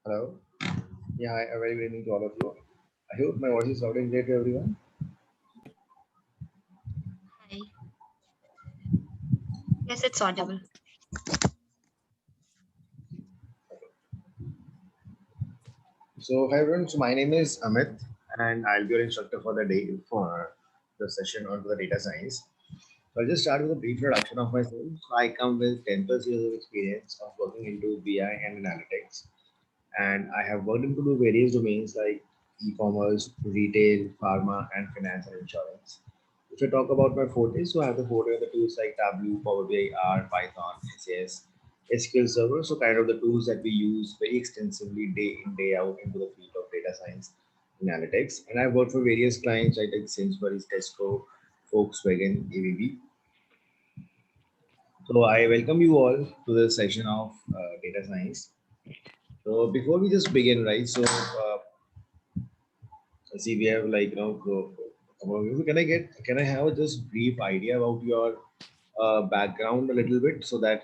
Hello. Yeah, hi, a very good evening to all of you. I hope my voice is loud and clear to everyone. Hi. Yes, it's audible. So, hi everyone. So, my name is Amit, and I'll be your instructor for the day for the session on the data science. So, I'll just start with a brief introduction of myself. So, I come with 10 plus years of experience of working into BI and analytics, and I have worked into various domains like e-commerce, retail, pharma, and finance and insurance. If I talk about my forte, so I have the forte of the tools like Tableau, Power BI, R, Python, SAS, SQL Server. So kind of the tools that we use very extensively day in, day out into the field of data science analytics. And I've worked for various clients like Sainsbury's, Tesco, Volkswagen, ABB. So I welcome you all to the session of data science. So before we just begin, right? See, we have like can I have just brief idea about your background a little bit so that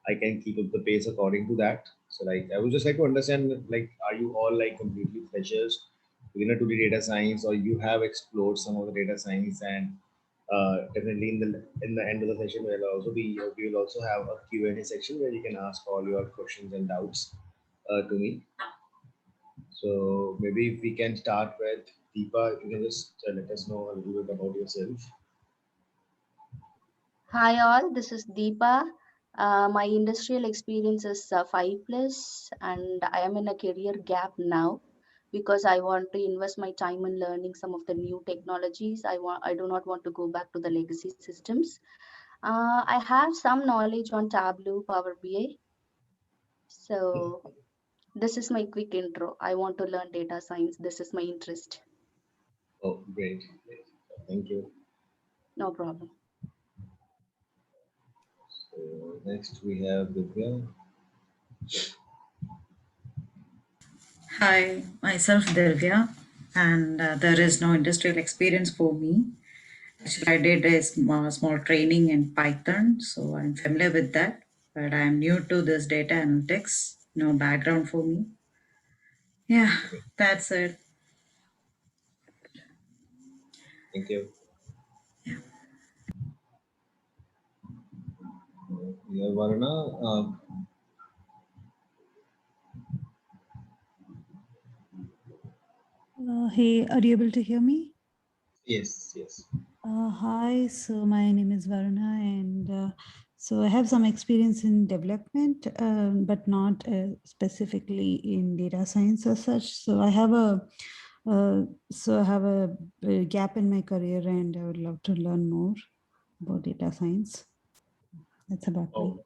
I can keep up the pace according to that. So like I would just like to understand like are you all like completely freshers beginner to the data science or you have explored some of the data science and definitely in the end of the session we will also have a Q&A section where you can ask all your questions and doubts to me. So maybe if we can start with Deepa, if you can just let us know a little bit about yourself. Hi all, this is Deepa. My industrial experience is 5 plus, and I am in a career gap now because I want to invest my time in learning some of the new technologies. I do not want to go back to the legacy systems. I have some knowledge on Tableau, Power BI. So this is my quick intro. I want to learn data science. This is my interest. Oh, great. Great. Thank you. No problem. So next we have Divya. Hi, myself Divya, and there is no industrial experience for me. Actually, I did a small training in Python, so I'm familiar with that. But I'm new to this data analytics. No background for me. Yeah, that's it. Thank you. We have Varuna. Hey, are you able to hear me? Yes, yes. Hi, so my name is Varuna, and so I have some experience in development, but not specifically in data science as such. So I have a gap in my career, and I would love to learn more about data science. That's about me. Oh,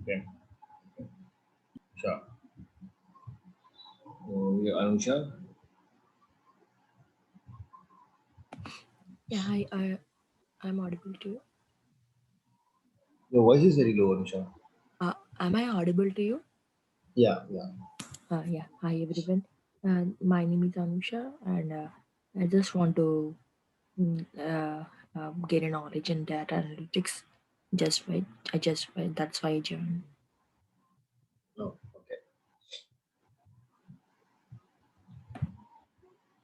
okay. Sure. We have Anusha. Yeah, hi, I'm audible to you. Your voice is very low, Anusha. Am I audible to you? Yeah, yeah. Yeah, hi everyone. My name is Anusha, and I just want to gain a knowledge in data analytics. Just wait, that's why I joined. Oh, okay.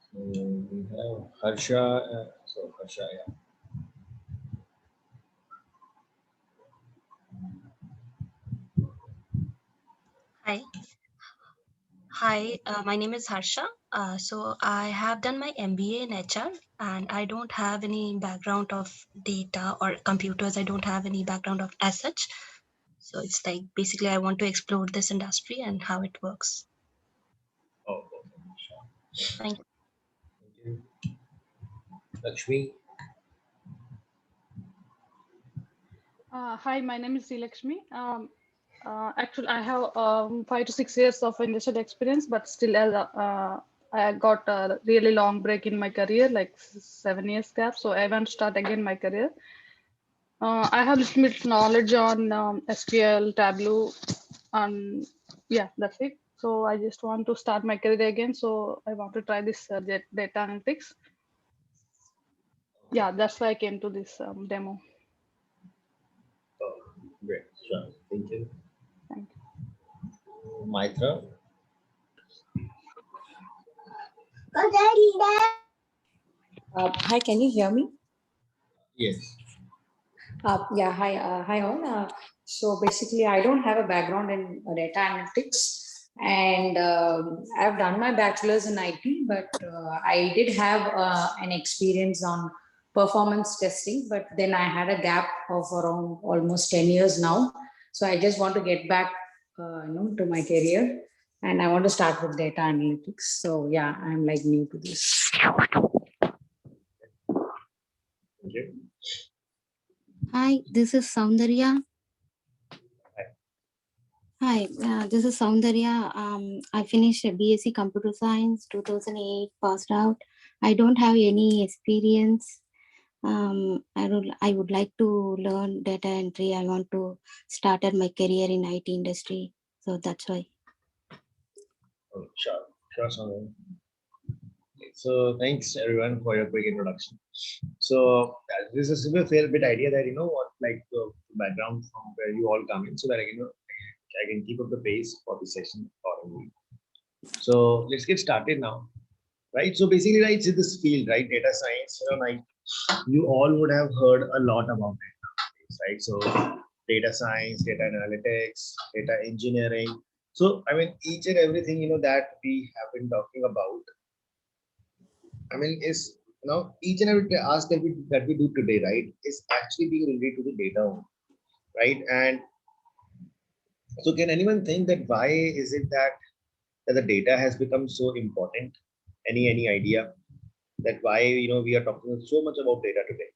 So we have Harsha. Harsha, yeah. Hi. Hi, my name is Harsha. So I have done my MBA in HR and I don't have any background of data or computers. I don't have any background of as such. So it's like basically I want to explore this industry and how it works. Oh, okay. Sure. Thank you. Thank you. Lakshmi. Hi, my name is Lakshmi. Actually, I have 5 to 6 years of industrial experience, but still, I got a really long break in my career, like 7 years gap. So I want to start again my career. I have little bit knowledge on SQL, Tableau, and yeah, that's it. So I just want to start my career again. So I want to try this data analytics. Yeah, that's why I came to this demo. Oh, great. Sure. Thank you. Thank you. Maitra. Hi, can you hear me? Yes. Yeah, hi all. So basically, I don't have a background in data analytics, and I've done my bachelor's in IT, but I did have an experience on performance testing, but then I had a gap of around almost 10 years now. So I just want to get back, to my career, and I want to start with data analytics. So yeah, I'm like new to this. Okay. Hi, this is Soundarya. Hi, this is Soundarya. I finished a BSc Computer Science 2008, passed out. I don't have any experience. I would like to learn data entry. I want to start my career in IT industry. So that's why. Oh, sure, Soumya. So thanks everyone for your quick introduction. So this is a fair bit idea that what like the background from where you all come in, so that I can keep up the pace for the session accordingly. So let's get started now, right? So basically, right, in this field, right, data science, like you all would have heard a lot about it, right? So data science, data analytics, data engineering. So I mean, each and everything that we have been talking about, I mean, is each and every task that we do today, right, is actually being related to the data, only, right? And so, can anyone think that why is it that the data has become so important? Any idea that why we are talking so much about data today?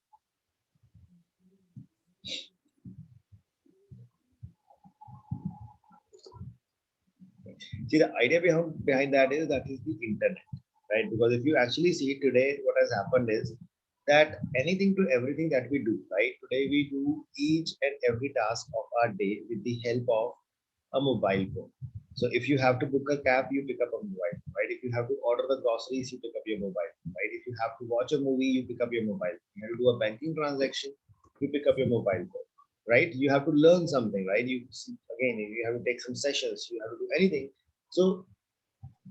See, the idea behind that is the internet, right? Because if you actually see today, what has happened is that anything to everything that we do, right? Today we do each and every task of our day with the help of a mobile phone. So if you have to book a cab, you pick up a mobile, right? If you have to order the groceries, you pick up your mobile, right? If you have to watch a movie, you pick up your mobile. You have to do a banking transaction, you pick up your mobile phone, right? You have to learn something, right? Again, if you have to take some sessions, you have to do anything. So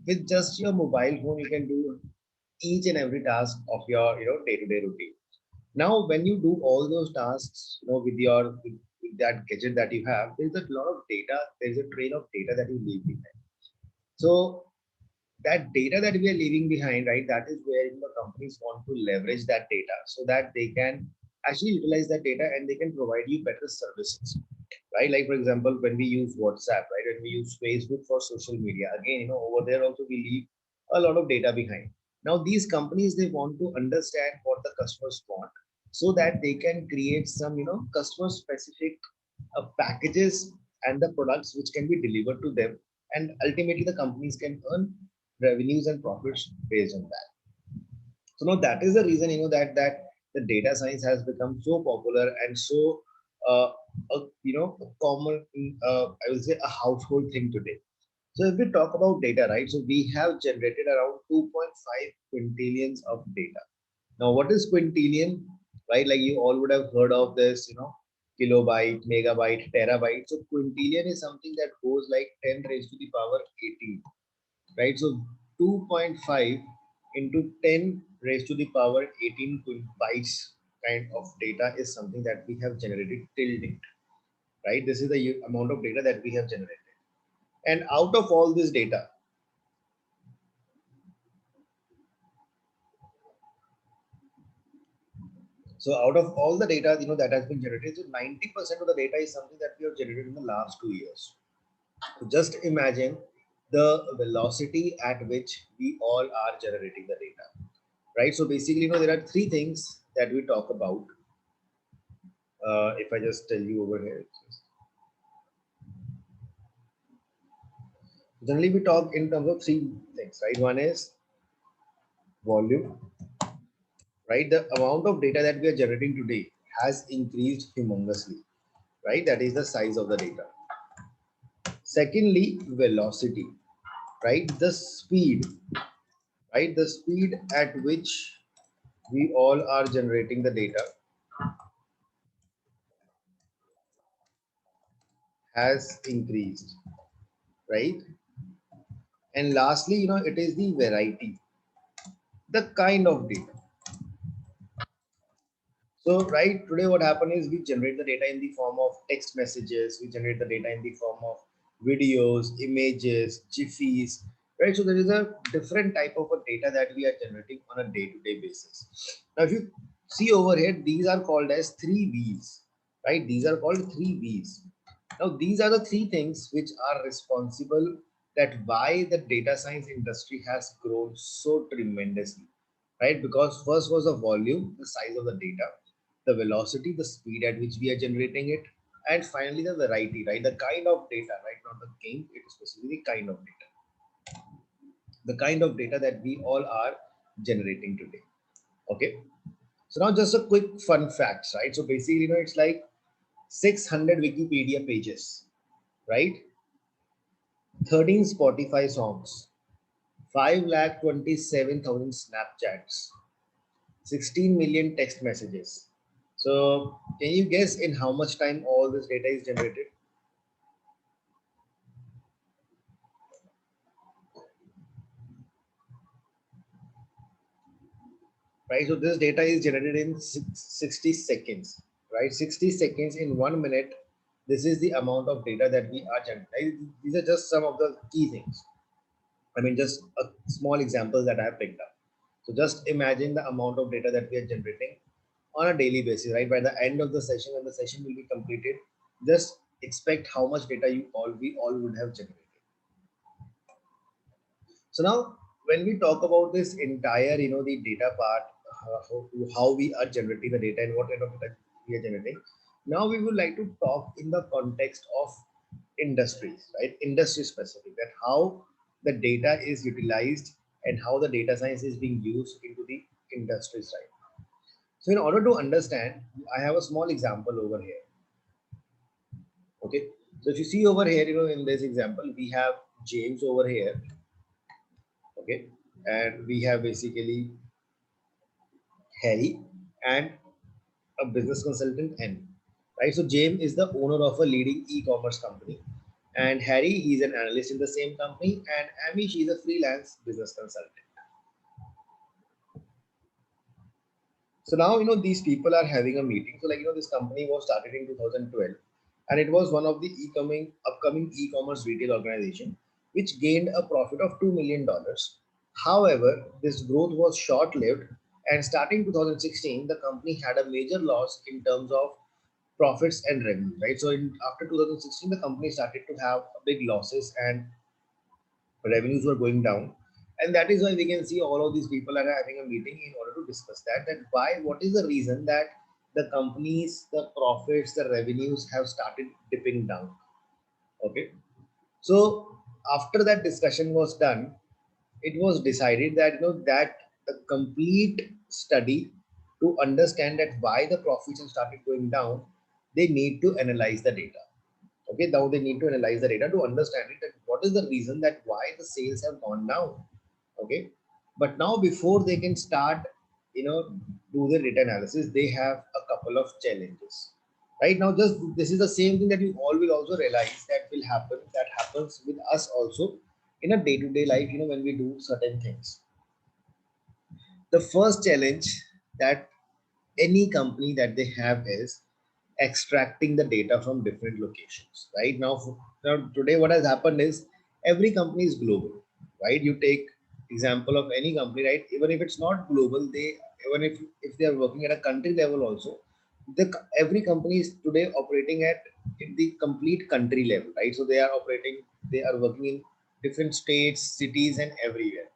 with just your mobile phone, you can do each and every task of your day-to-day routine. Now, when you do all those tasks, with that gadget that you have, there's a lot of data. There's a trail of data that you leave behind. So that data that we are leaving behind, right? That is where the companies want to leverage that data so that they can actually utilize that data and they can provide you better services, right? Like for example, when we use WhatsApp, right? When we use Facebook for social media, again, over there also we leave a lot of data behind. Now these companies, they want to understand what the customers want so that they can create some, customer specific packages and the products which can be delivered to them, and ultimately the companies can earn revenues and profits based on that. So now that is the reason that the data science has become so popular and so uh, a common, I will say, a household thing today. So if we talk about data, right, so we have generated around 2.5 quintillions of data. Now what is quintillion, right? Like you all would have heard of this, kilobyte, megabyte, terabyte. So quintillion is something that goes like 10 raised to the power 18, right? So 2.5 into 10 raised to the power 18 bytes kind of data is something that we have generated till date, right? This is the amount of data that we have generated. And out of all this data, so out of all the data, that has been generated, so 90% of the data is something that we have generated in the last 2 years. So just imagine the velocity at which we all are generating the data, right? So basically, there are three things that we talk about. If I just tell you over here, generally we talk in terms of three things, right? One is volume, right? The amount of data that we are generating today has increased humongously, right? That is the size of the data. Secondly, velocity, right? The speed, right? The speed at which we all are generating the data has increased, right? And lastly, it is the variety, the kind of data. So right today what happened is we generate the data in the form of text messages, we generate the data in the form of videos, images, GIFs, right? So there is a different type of a data that we are generating on a day-to-day basis. Now if you see over here, these are called as 3 V's, right? These are called 3 V's. Now these are the three things which are responsible that why the data science industry has grown so tremendously, right? Because first was the volume, the size of the data, the velocity, the speed at which we are generating it, and finally the variety, right? The kind of data, right? Not the kind, it is specifically kind of data. The kind of data that we all are generating today. Okay. So now just a quick fun facts, right? So basically, it's like 600 Wikipedia pages, right? 13 Spotify songs, 5,27,000 Snapchats, 16 million text messages. So can you guess in how much time all this data is generated? Right, so this data is generated in 60 seconds, right? 60 seconds in 1 minute. This is the amount of data that we are generating. These are just some of the key things. I mean, just a small example that I have picked up. So just imagine the amount of data that we are generating on a daily basis, right? By the end of the session, when the session will be completed, just expect how much data we all would have generated. So now, when we talk about this entire, the data part, how we are generating the data and what kind of data we are generating. Now we would like to talk in the context of industries, right? Industry specific, that how the data is utilized and how the data science is being used into the industries, right? So in order to understand, I have a small example over here. Okay. So if you see over here, in this example, we have James over here. Okay. And we have basically Harry and a business consultant N. Right. So James is the owner of a leading e-commerce company. And Harry, he's an analyst in the same company. And Amy, she's a freelance business consultant. So now, these people are having a meeting. So this company was started in 2012 and it was one of the upcoming e-commerce retail organization, which gained a profit of $2 million. However, this growth was short-lived and starting 2016, the company had a major loss in terms of profits and revenue, right? So after 2016, the company started to have big losses and revenues were going down, and that is why we can see all of these people are having a meeting in order to discuss that why, what is the reason that the companies, the profits, the revenues have started dipping down. Okay, so after that discussion was done, it was decided that that the complete study to understand that why the profits have started going down, they need to analyze the data. Okay, now they need to analyze the data to understand it, that what is the reason that why the sales have gone down. Okay, but now before they can start, do the data analysis, they have a couple of challenges. Right now, just this is the same thing that you all will also realize that will happen, that happens with us also in a day-to-day life, when we do certain things. The first challenge that any company that they have is extracting the data from different locations. Right now today what has happened is every company is global, right? You take example of any company, right? Even if it's not global, even if they are working at a country level also, every company is today operating at the complete country level, right? So they are working in different states, cities, and everywhere.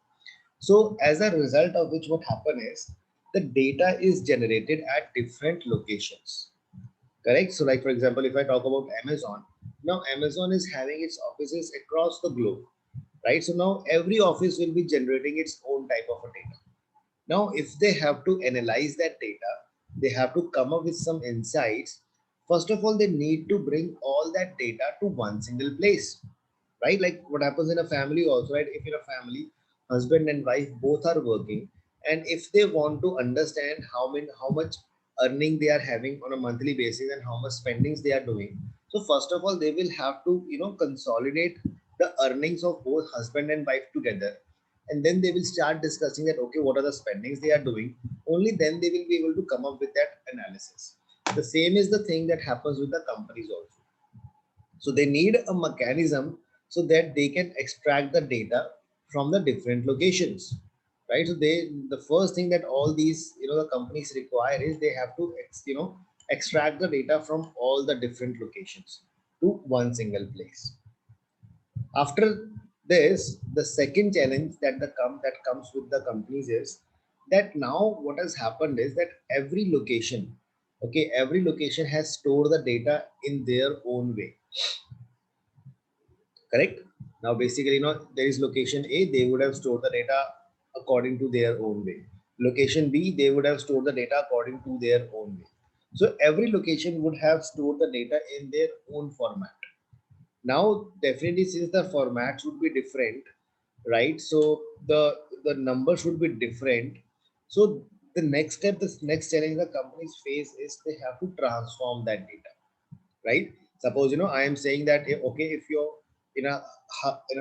So as a result of which, what happen is the data is generated at different locations. Correct. So like, for example, if I talk about Amazon, now Amazon is having its offices across the globe, right? So now every office will be generating its own type of a data. Now, if they have to analyze that data, they have to come up with some insights. First of all, they need to bring all that data to one single place, right? Like what happens in a family also, right? If in a family, husband and wife both are working, and if they want to understand how much earning they are having on a monthly basis and how much spendings they are doing, so first of all, they will have to consolidate the earnings of both husband and wife together, and then they will start discussing that, okay, what are the spendings they are doing. Only then they will be able to come up with that analysis. The same is the thing that happens with the companies also. So they need a mechanism so that they can extract the data from the different locations, right? So the first thing that all these, the companies require is they have to, extract the data from all the different locations to one single place. After this, the second challenge that comes with the companies is that now what has happened is that every location, okay, every location has stored the data in their own way. Correct? Now, basically, there is location A, they would have stored the data according to their own way. Location B, they would have stored the data according to their own way. So every location would have stored the data in their own format. Now, definitely, since the formats would be different, right? So the numbers should be different. So the next step, the next challenge the companies face is they have to transform that data, right? Suppose, I am saying that, okay, if you're in a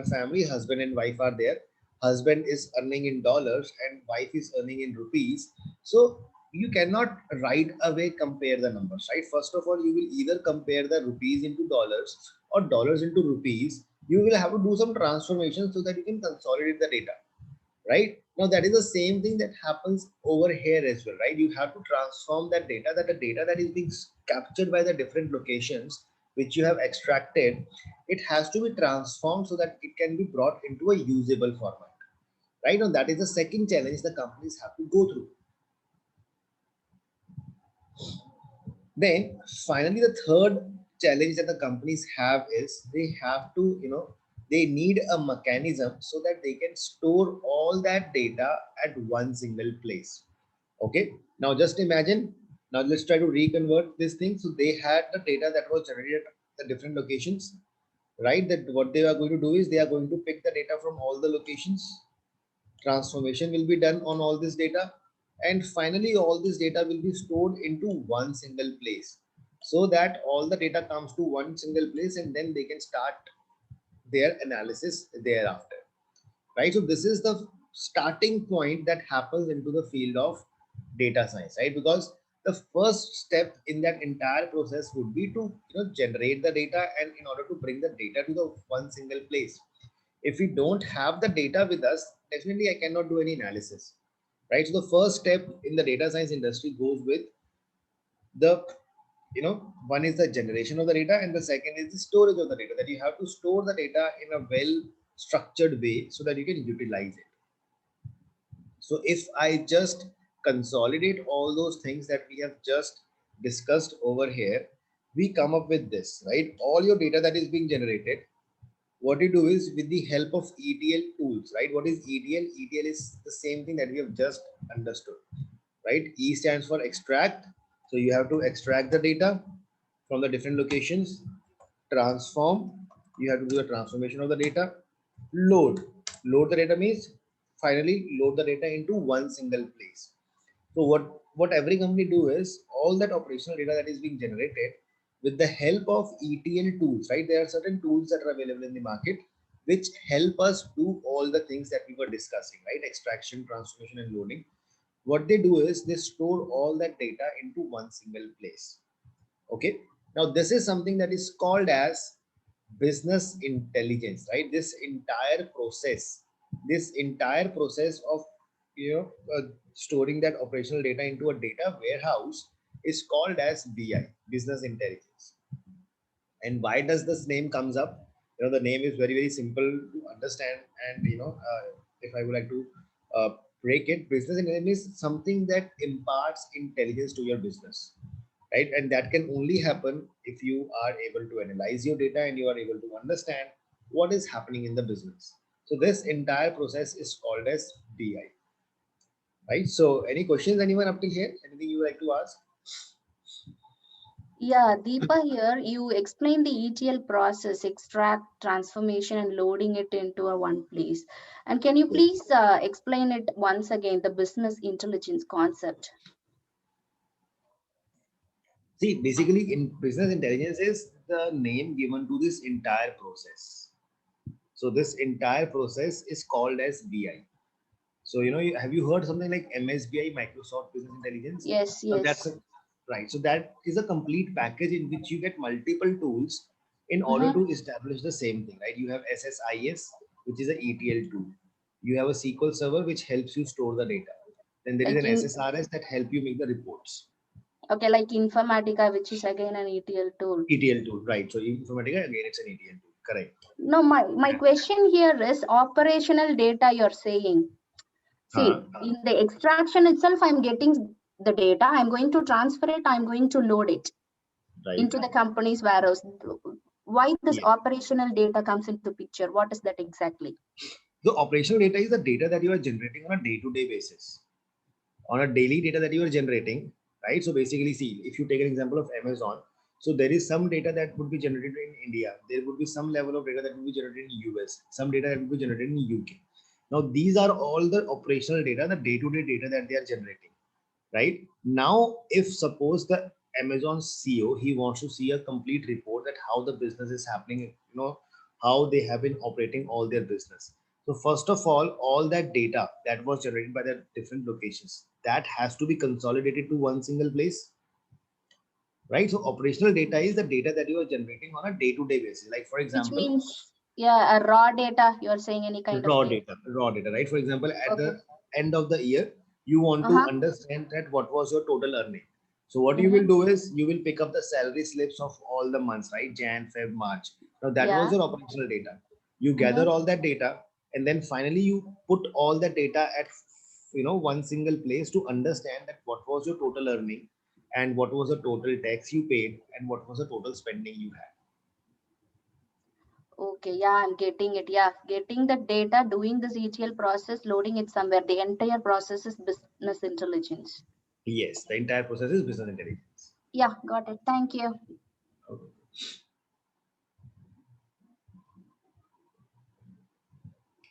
family, husband and wife are there, husband is earning in dollars and wife is earning in rupees. So you cannot right away compare the numbers, right? First of all, you will either compare the rupees into dollars or dollars into rupees. You will have to do some transformation so that you can consolidate the data, right? Now that is the same thing that happens over here as well, right? You have to transform that data, that the data that is being captured by the different locations which you have extracted, it has to be transformed so that it can be brought into a usable format, right? Now that is the second challenge the companies have to go through. Then finally, the third challenge that the companies have is they have to, they need a mechanism so that they can store all that data at one single place. Okay. Now just imagine, now let's try to reconvert this thing. So they had the data that was generated at the different locations, right? That what they are going to do is they are going to pick the data from all the locations. Transformation will be done on all this data, and finally all this data will be stored into one single place so that all the data comes to one single place, and then they can start their analysis thereafter, right? So this is the starting point that happens into the field of data science, right? Because the first step in that entire process would be to, generate the data, and in order to bring the data to the one single place. If we don't have the data with us, definitely I cannot do any analysis, right? So the first step in the data science industry goes with the, one is the generation of the data, and the second is the storage of the data, that you have to store the data in a well structured way so that you can utilize it. So if I just consolidate all those things that we have just discussed over here, we come up with this, right? All your data that is being generated, what you do is with the help of ETL tools, right? What is ETL? ETL is the same thing that we have just understood, right? E stands for extract. So you have to extract the data from the different locations, transform, you have to do the transformation of the data, load. Load the data means finally load the data into one single place. So what every company do is all that operational data that is being generated with the help of ETL tools, right? There are certain tools that are available in the market which help us do all the things that we were discussing, right? Extraction, transformation, and loading. What they do is they store all that data into one single place. Okay. Now this is something that is called as business intelligence, right? This entire process of, storing that operational data into a data warehouse is called as BI, business intelligence. And why does this name comes up? The name is very, very simple to understand. And, if I would like to uh, break it, business intelligence is something that imparts intelligence to your business, right? And that can only happen if you are able to analyze your data and you are able to understand what is happening in the business. So this entire process is called as BI, right? So any questions, anyone up till here? Anything you would like to ask? Yeah, Deepa here, you explained the ETL process, extract, transformation, and loading it into a one place. And can you please explain it once again, the business intelligence concept? See, basically, in business intelligence is the name given to this entire process. So this entire process is called as BI. So, you know, have you heard something like MSBI, Microsoft Business Intelligence? Yes, Now that's yes. a, right. So that is a complete package in which you get multiple tools in order Mm-hmm. to establish the same thing, right? You have SSIS, which is an ETL tool. You have a SQL Server, which helps you store the data. Then there is Like an in SSRS that help you make the reports. okay, like Informatica, which is again an ETL tool. ETL tool, right? So Informatica again, it's an ETL tool, correct? No, my question here is operational data you're saying. See, in the extraction itself, I'm getting the data. I'm going to transfer it. I'm going to load it Right. into the company's warehouse. Why this Yeah. operational data comes into picture? What is that exactly? The operational data is the data that you are generating on a day-to-day basis, on a daily data that you are generating, right? So basically, see, if you take an example of Amazon, so there is some data that would be generated in India. There would be some level of data that would be generated in US, some data that would be generated in UK. Now, these are all the operational data, the day-to-day data that they are generating, right? Now, if suppose the Amazon CEO, he wants to see a complete report that how the business is happening, you know, how they have been operating all their business. So first of all that data that was generated by the different locations, that has to be consolidated to one single place, right? So operational data is the data that you are generating on a day-to-day basis. Like for Which example, means, yeah, a raw data. You're saying any kind of data. raw data, right? For example, at Okay. the end of the year, you want to Uh-huh. understand that what was your total earning. So what you Mm-hmm. will do is you will pick up the salary slips of all the months, right? Jan, Feb, March. Now that was Yeah. your operational data. You gather Mm-hmm. all that data, and then finally you put all the data at, you know, one single place to understand that what was your total earning and what was the total tax you paid and what was the total spending you had. Okay, yeah, I'm getting it. Yeah, getting the data, doing this ETL process, loading it somewhere. The entire process is business intelligence. Yes, the entire process is business intelligence. Yeah, got it. Thank you. Okay.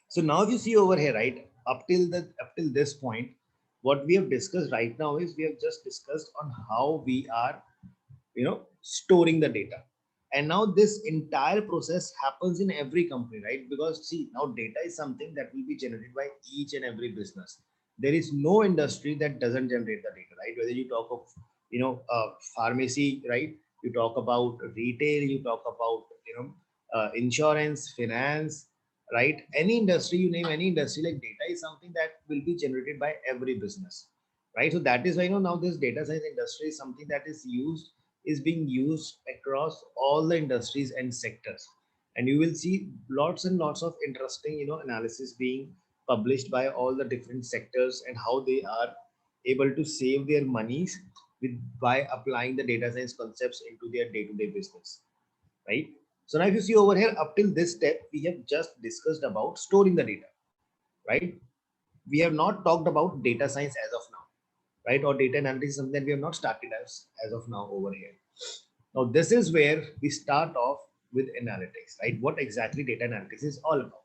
So now if you see over here, right, up till this point, what we have discussed right now is we have just discussed on how we are, you know, storing the data. And now this entire process happens in every company, right? Because see, now data is something that will be generated by each and every business. There is no industry that doesn't generate the data, right? Whether you talk of, you know, pharmacy, right? You talk about retail, you talk about, you know, insurance, finance, right? Any industry, you name any industry, like data is something that will be generated by every business, right? So that is why, you know, now this data science industry is something that is being used across all the industries and sectors, and you will see lots and lots of interesting, you know, analysis being published by all the different sectors and how they are able to save their monies with by applying the data science concepts into their day-to-day business, right? So now if you see over here, up till this step we have just discussed about storing the data, right? We have not talked about data science as of now, right? Or data analytics is something that we have not started as of now over here. Now, this is where we start off with analytics, right? What exactly data analytics is all about.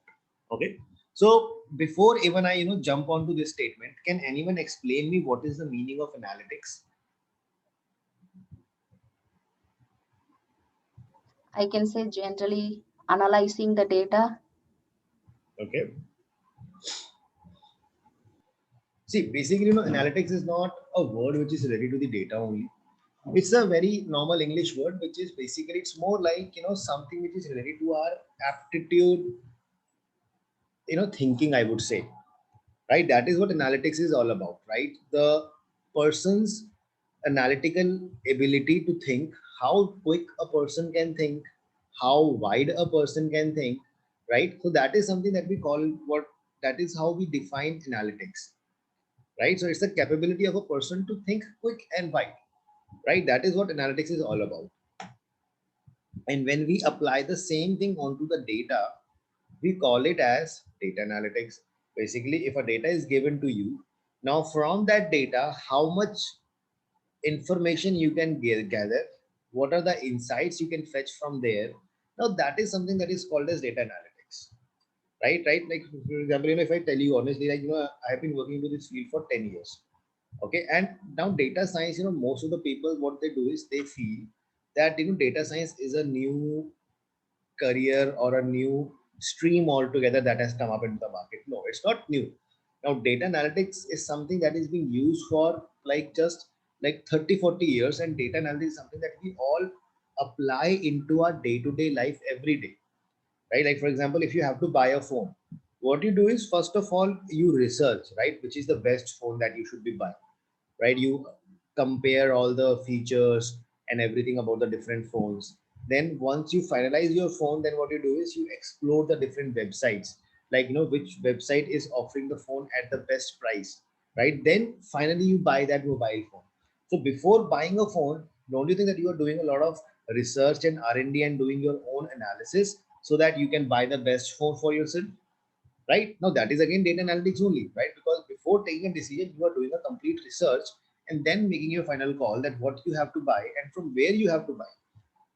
Okay. So before even I, you know, jump onto this statement, can anyone explain me what is the meaning of analytics? I can say generally analyzing the data. Okay. See, basically, you know, analytics is not a word which is related to the data only. It's a very normal English word, which is basically, it's more like, you know, something which is related to our aptitude, you know, thinking, I would say, right? That is what analytics is all about, right? The person's analytical ability to think, how quick a person can think, how wide a person can think, right? So that is something that we call what, that is how we define analytics, right? So it's the capability of a person to think quick and wide, right? That is what analytics is all about. And when we apply the same thing onto the data, we call it as data analytics. Basically, if a data is given to you, now from that data, how much information you can gather, what are the insights you can fetch from there. Now that is something that is called as data analytics, right? Like for example, you know, if I tell you honestly, like, you know, I have been working into this field for 10 years. Okay, and now data science, you know, most of the people, what they do is they feel that, you know, data science is a new career or a new stream altogether that has come up into the market. No, it's not new. Now, data analytics is something that is being used for like just like 30, 40 years, and data analytics is something that we all apply into our day-to-day life every day, right? Like for example, if you have to buy a phone, what you do is first of all you research, right, which is the best phone that you should be buying, right? You compare all the features and everything about the different phones. Then once you finalize your phone, then what you do is you explore the different websites, like which website is offering the phone at the best price, right? Then finally you buy that mobile phone. So before buying a phone, don't you think that you are doing a lot of research and R&D and doing your own analysis so that you can buy the best phone for yourself? Right now, that is again data analytics only, right? Because before taking a decision, you are doing a complete research and then making your final call that what you have to buy and from where you have to buy.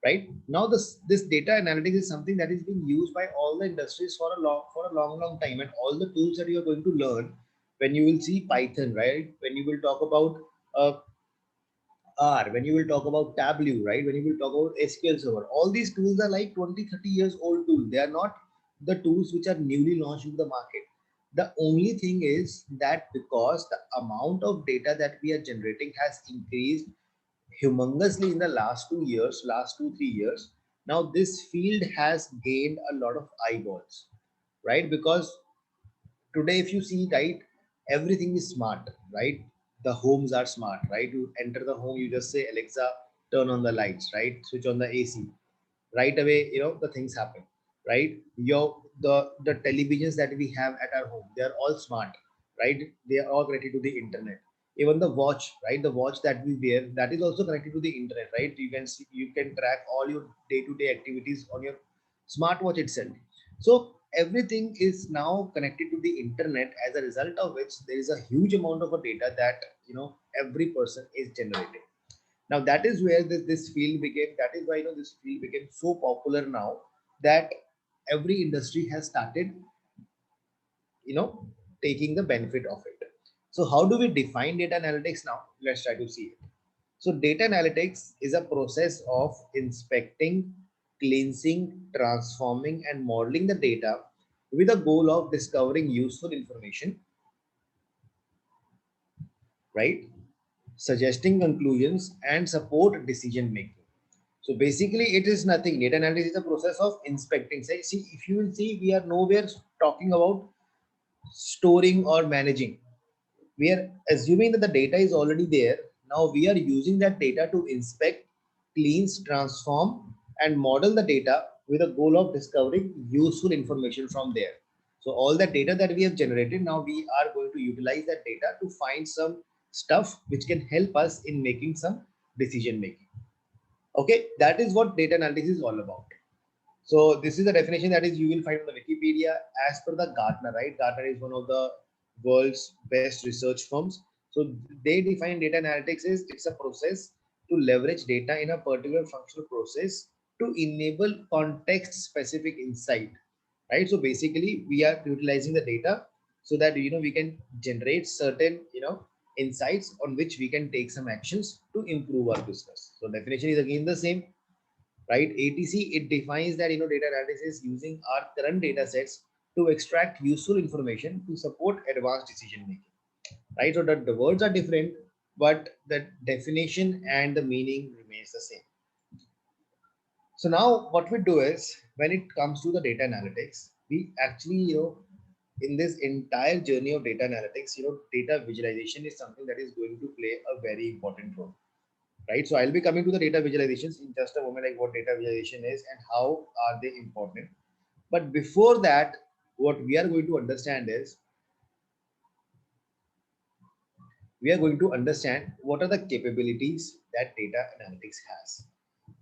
Right now, this data analytics is something that is being used by all the industries for a long time, and all the tools that you are going to learn when you will see Python, right? When you will talk about uh, R, when you will talk about Tableau, right? When you will talk about SQL Server, all these tools are like 20, 30 years old tools. They are not the tools which are newly launched in the market. The only thing is that because the amount of data that we are generating has increased humongously in the last 2 years, last 2, 3 years, now this field has gained a lot of eyeballs, right? Because today if you see, right, everything is smart, right? The homes are smart, right? You enter the home, you just say Alexa, turn on the lights, right? Switch on the AC, right away, the things happen, right? The televisions that we have at our home, they are all smart, right? They are all connected to the internet. Even the watch, right, the watch that we wear, that is also connected to the internet, right? You can see, you can track all your day-to-day activities on your smartwatch itself. So everything is now connected to the internet, as a result of which there is a huge amount of a data that every person is generating. Now that is where this field became, that is why this field became so popular now, that every industry has started you know taking the benefit of it. So how do we define data analytics now? Let's try to see it. So data analytics is a process of inspecting, cleansing, transforming and modeling the data with a goal of discovering useful information, right, suggesting conclusions and support decision making. So basically, it is nothing. Data analysis is a process of inspecting. Say, see, if you will see, we are nowhere talking about storing or managing. We are assuming that the data is already there. Now we are using that data to inspect, cleanse, transform, and model the data with a goal of discovering useful information from there. So all that data that we have generated, now we are going to utilize that data to find some stuff which can help us in making some decision making. Okay, that is what data analysis is all about. So this is the definition that is you will find on the Wikipedia as per the Gartner, right? Gartner is one of the world's best research firms. So they define data analytics is it's a process to leverage data in a particular functional process to enable context specific insight, right? So basically we are utilizing the data so that we can generate certain insights on which we can take some actions to improve our business. So definition is again the same, right? ATC, it defines that data analysis using our current data sets to extract useful information to support advanced decision making, right? So the words are different, but the definition and the meaning remains the same. So now what we do is, when it comes to the data analytics, we actually in this entire journey of data analytics, data visualization is something that is going to play a very important role, right? So I'll be coming to the data visualizations in just a moment, like what data visualization is and how are they important. But before that, what we are going to understand is we are going to understand what are the capabilities that data analytics has.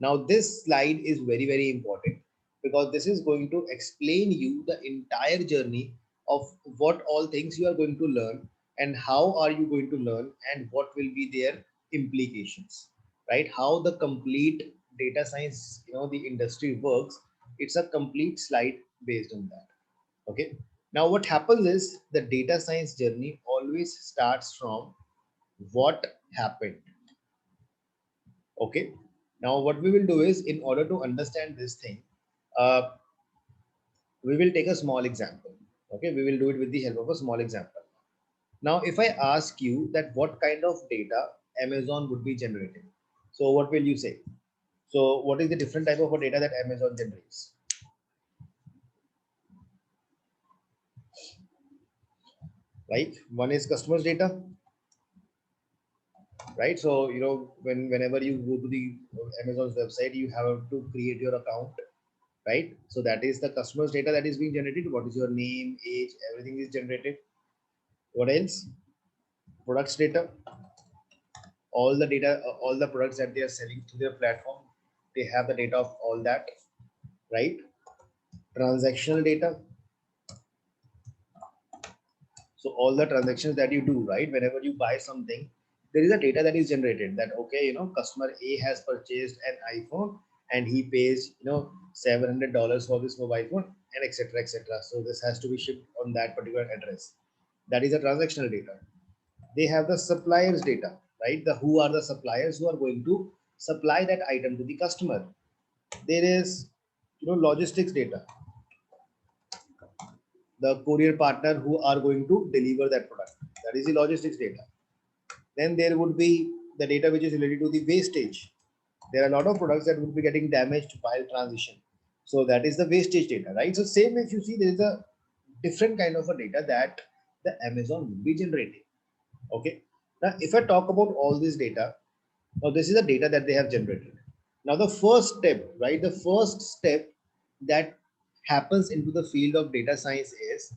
Now, this slide is very, very important because this is going to explain you the entire journey of what all things you are going to learn and how are you going to learn and what will be their implications, right? How the complete data science, the industry works. It's a complete slide based on that. Okay. Now, what happens is the data science journey always starts from what happened. Okay. Now what we will do is, in order to understand this thing, uh, we will take a small example. Okay, we will do it with the help of a small example. Now, if I ask you that what kind of data Amazon would be generating, so what will you say? So what is the different type of data that Amazon generates? Right? One is customers data, right? So, you know, whenever you go to the Amazon's website, you have to create your account, right? So that is the customers data that is being generated. What is your name, age, everything is generated. What else? Products data, all the data, all the products that they are selling through their platform, they have the data of all that, right? Transactional data. So all the transactions that you do, right? Whenever you buy something, there is a data that is generated that, okay, you know, customer A has purchased an iPhone and he pays, you know, $700 for this mobile phone and etc. etc. So this has to be shipped on that particular address. That is a transactional data. They have the suppliers data, right? The who are the suppliers who are going to supply that item to the customer. There is, you know, logistics data, the courier partner who are going to deliver that product. That is the logistics data. Then there would be the data which is related to the wastage. There are a lot of products that would be getting damaged while transition. So that is the wastage data, right? So same, if you see, there is a different kind of a data that the Amazon will be generating. Okay. Now, if I talk about all this data, now this is the data that they have generated. Now the first step, right? The first step that happens into the field of data science is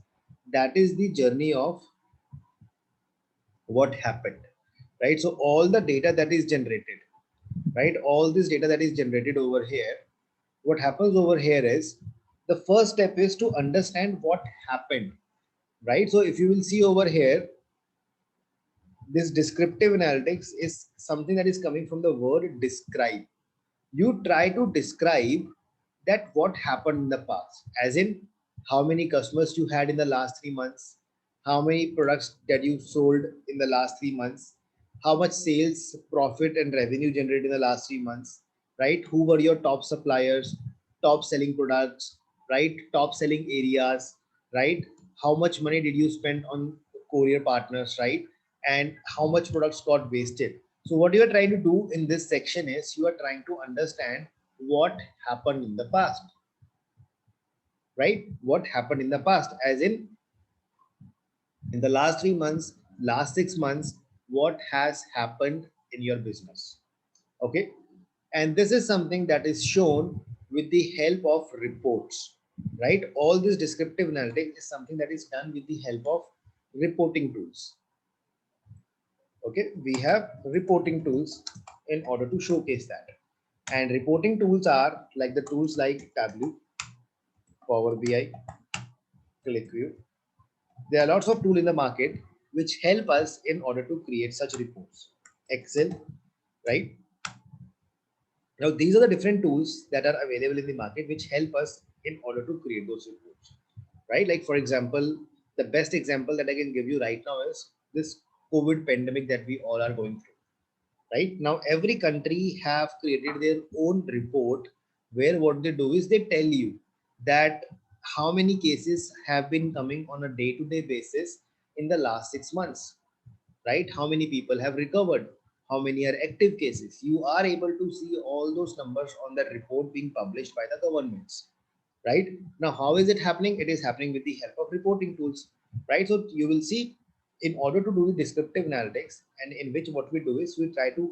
that is the journey of what happened, right? So all the data that is generated, right? All this data that is generated over here, what happens over here is the first step is to understand what happened, right? So if you will see over here, this descriptive analytics is something that is coming from the word describe. You try to describe that what happened in the past, as in how many customers you had in the last 3 months, how many products that you sold in the last 3 months, how much sales, profit, and revenue generated in the last 3 months, right? Who were your top suppliers, top selling products, right? Top selling areas, right? How much money did you spend on courier partners, right? And how much products got wasted. So what you are trying to do in this section is you are trying to understand what happened in the past, right? What happened in the past, as in the last 3 months, last 6 months, what has happened in your business. Okay. And this is something that is shown with the help of reports, right? All this descriptive analytics is something that is done with the help of reporting tools. Okay, we have reporting tools in order to showcase that. And reporting tools are like the tools like Tableau, Power BI, ClickView. There are lots of tools in the market which help us in order to create such reports. Excel, right? Now, these are the different tools that are available in the market which help us in order to create those reports, right? Like, for example, the best example that I can give you right now is this COVID pandemic that we all are going through. Right now, every country have created their own report where what they do is they tell you that how many cases have been coming on a day-to-day basis in the last 6 months, right? How many people have recovered, how many are active cases. You are able to see all those numbers on that report being published by the governments, right? Now, how is it happening? It is happening with the help of reporting tools, right? So you will see, in order to do the descriptive analytics, and in which what we do is we try to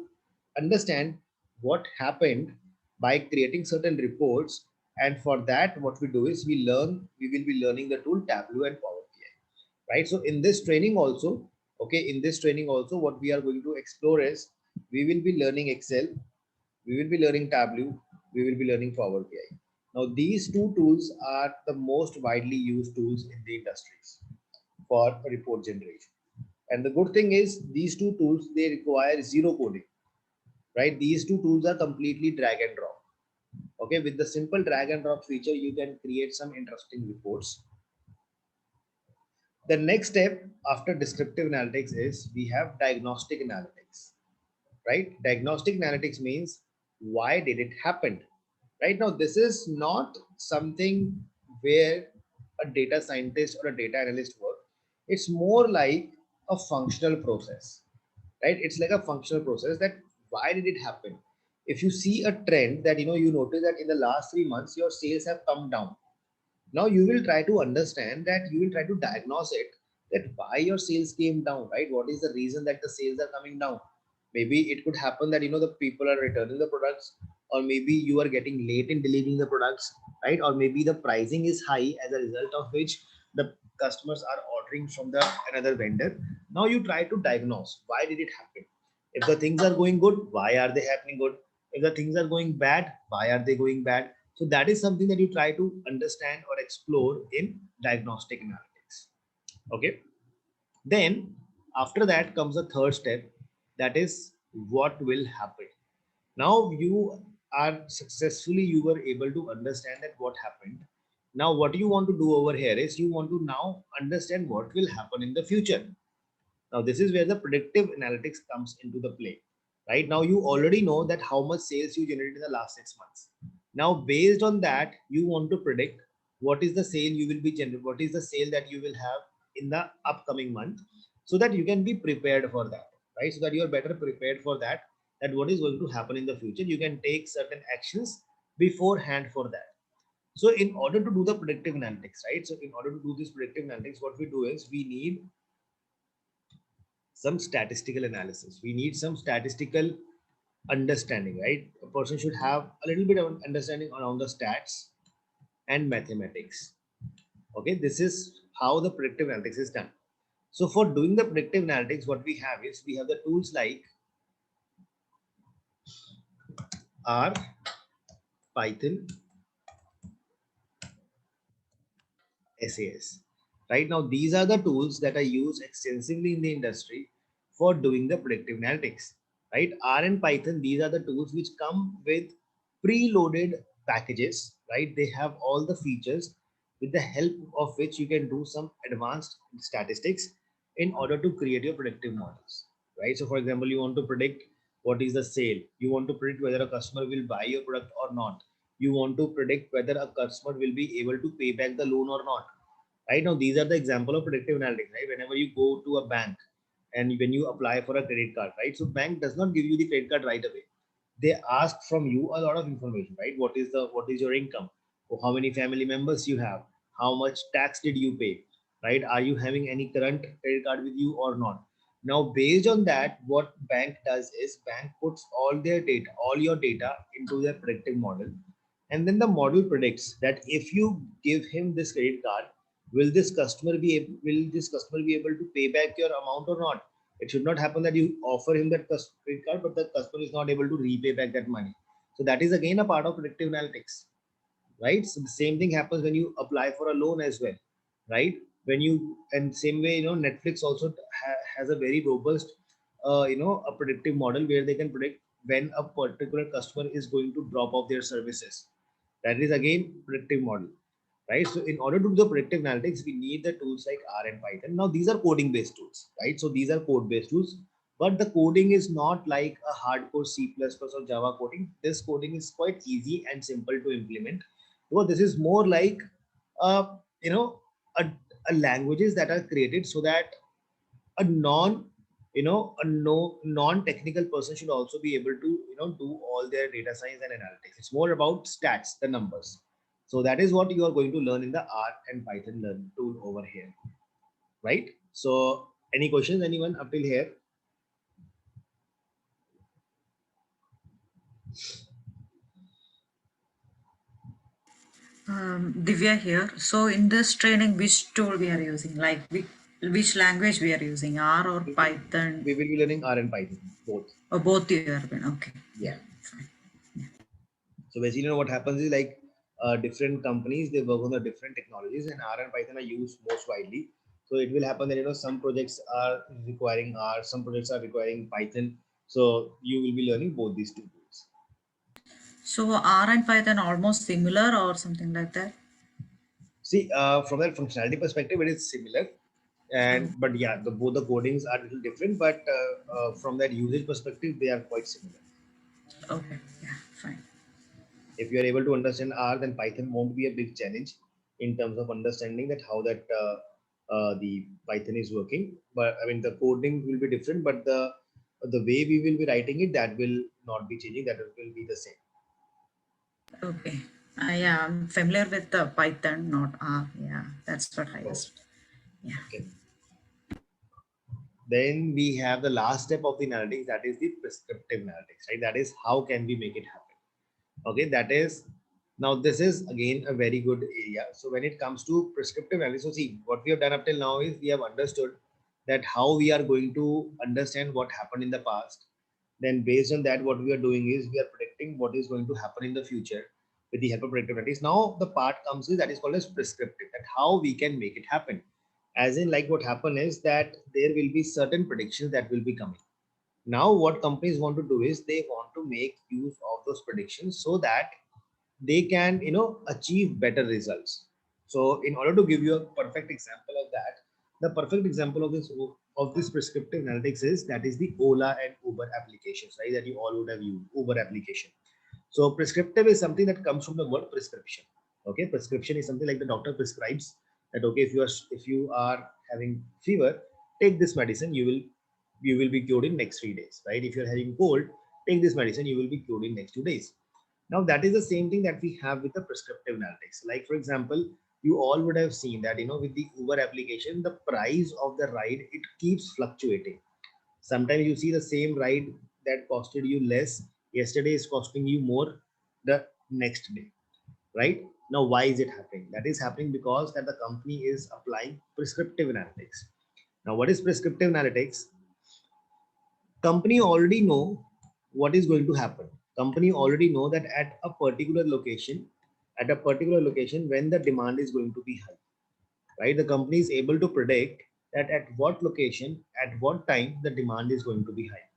understand what happened by creating certain reports. And for that, what we do is we will be learning the tool Tableau and Power BI, right? So in this training also, okay, in this training also, what we are going to explore is we will be learning Excel, we will be learning Tableau, we will be learning Power BI. Now, these two tools are the most widely used tools in the industries for report generation. And the good thing is these two tools, they require zero coding, right? These two tools are completely drag and drop. Okay, with the simple drag and drop feature, you can create some interesting reports. The next step after descriptive analytics is we have diagnostic analytics, right? Diagnostic analytics means why did it happen? Right now, this is not something where a data scientist or a data analyst work. It's more like a functional process, right? It's like a functional process that why did it happen? If you see a trend that you notice that in the last 3 months your sales have come down. Now you will try to understand that, you will try to diagnose it, that why your sales came down, right? What is the reason that the sales are coming down? Maybe it could happen that the people are returning the products, or maybe you are getting late in delivering the products, right? Or maybe the pricing is high, as a result of which the customers are ordering from the another vendor. Now you try to diagnose why did it happen. If the things are going good, why are they happening good? If the things are going bad, why are they going bad? So that is something that you try to understand or explore in diagnostic analytics. Okay. Then after that comes the third step, that is what will happen. Now you are successfully, you were able to understand that what happened. Now what you want to do over here is you want to now understand what will happen in the future. Now this is where the predictive analytics comes into the play. Right now you already know that how much sales you generated in the last 6 months. Now based on that, you want to predict what is the sale you will be generating, what is the sale that you will have in the upcoming month, so that you can be prepared for that, right? So that you are better prepared for that, that what is going to happen in the future. You can take certain actions beforehand for that. So in order to do the predictive analytics, right? So in order to do this predictive analytics, what we do is we need some statistical analysis. We need some statistical understanding, right? A person should have a little bit of understanding around the stats and mathematics. Okay, this is how the predictive analytics is done. So for doing the predictive analytics, what we have is we have the tools like R, Python, SAS. Right now, these are the tools that are used extensively in the industry for doing the predictive analytics. Right, R and Python, these are the tools which come with preloaded packages. Right, they have all the features with the help of which you can do some advanced statistics in order to create your predictive models. Right, so for example, you want to predict what is the sale, you want to predict whether a customer will buy your product or not, you want to predict whether a customer will be able to pay back the loan or not. Right now, these are the example of predictive analytics. Right, whenever you go to a bank and when you apply for a credit card, right, so bank does not give you the credit card right away. They ask from you a lot of information, right? What is your income, or how many family members you have, how much tax did you pay, right? Are you having any current credit card with you or not? Now based on that, what bank does is bank puts all their data, all your data into their predictive model, and then the model predicts that if you give him this credit card, will this customer be able to pay back your amount or not? It should not happen that you offer him that credit card but the customer is not able to repay back that money. So that is again a part of predictive analytics, right? So the same thing happens when you apply for a loan as well, right? When you, and same way, Netflix also has a very robust a predictive model where they can predict when a particular customer is going to drop off their services. That is again predictive model, right? So in order to do the predictive analytics, we need the tools like R and Python. Now these are coding based tools, right? So these are code based tools, but the coding is not like a hardcore C++ or Java coding. This coding is quite easy and simple to implement. So this is more like uh, you know a, a languages that are created so that a non a no non-technical person should also be able to do all their data science and analytics. It's more about stats, the numbers. So that is what you are going to learn in the R and Python learn tool over here, right? So any questions, anyone up till here? Divya here. So in this training, which tool we are using? Like which language we are using, R or Python? We will be learning R and Python, both. Or both you are doing. Okay. Yeah. Fine. So basically, what happens is like different companies, they work on the different technologies, and R and Python are used most widely. So it will happen that some projects are requiring R, some projects are requiring Python. So you will be learning both these two tools. So R and Python almost similar or something like that? See, from that functionality perspective, it is similar, and but yeah, both the codings are a little different, but from that usage perspective, they are quite similar. Okay, yeah, fine. If you are able to understand R, then Python won't be a big challenge in terms of understanding that how that the Python is working. But I mean, the coding will be different, but the way we will be writing it, that will not be changing. That will be the same. Okay. Yeah, I'm familiar with the Python, not R. Yeah, that's what I Oh, was. Yeah. okay. Then we have the last step of the analytics, that is the prescriptive analytics, right? That is how can we make it happen. Okay, that is, now this is again a very good area. So when it comes to prescriptive analysis, so see, what we have done up till now is we have understood that how we are going to understand what happened in the past. Then based on that, what we are doing is we are predicting what is going to happen in the future with the help of predictive analytics. Now the part comes is that is called as prescriptive, that how we can make it happen. As in, like, what happened is that there will be certain predictions that will be coming. Now what companies want to do is they want to make use of those predictions so that they can, achieve better results. So in order to give you a perfect example of that, the perfect example of this prescriptive analytics is that is the Ola and Uber applications, right? That you all would have used, Uber application. So prescriptive is something that comes from the word prescription. Okay, prescription is something like the doctor prescribes that, okay, if you are having fever, take this medicine, you will be cured in next 3 days, right? If you're having cold, take this medicine, you will be cured in next 2 days. Now that is the same thing that we have with the prescriptive analytics. Like for example, you all would have seen that, with the Uber application, the price of the ride, it keeps fluctuating. Sometimes you see the same ride that costed you less yesterday is costing you more the next day, right? Now why is it happening? That is happening because that the company is applying prescriptive analytics. Now what is prescriptive analytics? Company already know what is going to happen. Company already know that at a particular location when the demand is going to be high, right? The company is able to predict that at what location, at what time the demand is going to be high.